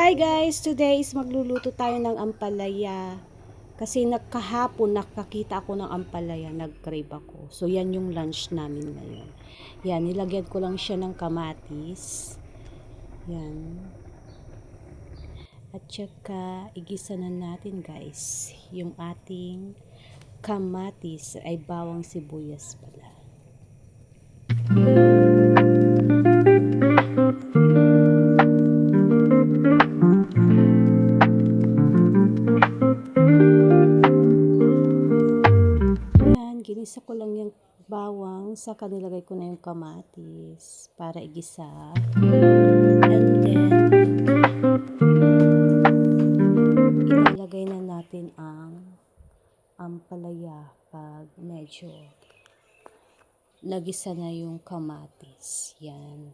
Hi guys! Today is magluluto tayo ng ampalaya. Kasi kahapon nakakita ako ng ampalaya, nag-crave ako. So yan yung lunch namin ngayon. Yan, nilagyan ko lang siya ng kamatis. Yan. At saka igisa na natin guys. Yung ating kamatis ay bawang sibuyas pala. Ginisa ko lang yung bawang, saka nilagay ko na yung kamatis para igisa. And then, ilalagay na natin ang ampalaya pag medyo nagisa na yung kamatis. Yan.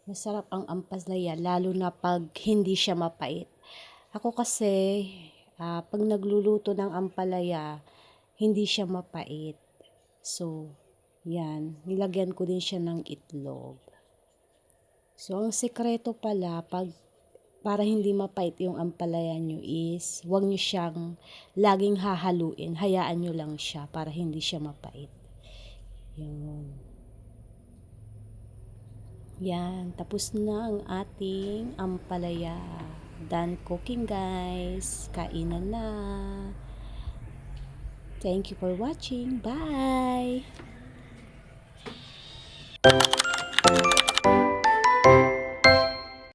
Masarap ang ampalaya, lalo na pag hindi siya mapait. Ako kasi, pag nagluluto ng ampalaya, hindi siya mapait. So, yan. Nilagyan ko din siya ng itlog. So, ang sekreto pala, para hindi mapait yung ampalaya nyo is, huwag nyo siyang laging hahaluin. Hayaan nyo lang siya para hindi siya mapait. Yan. Yan. Tapos na ang ating ampalaya. Done cooking guys. Kainan na. Thank you for watching. Bye!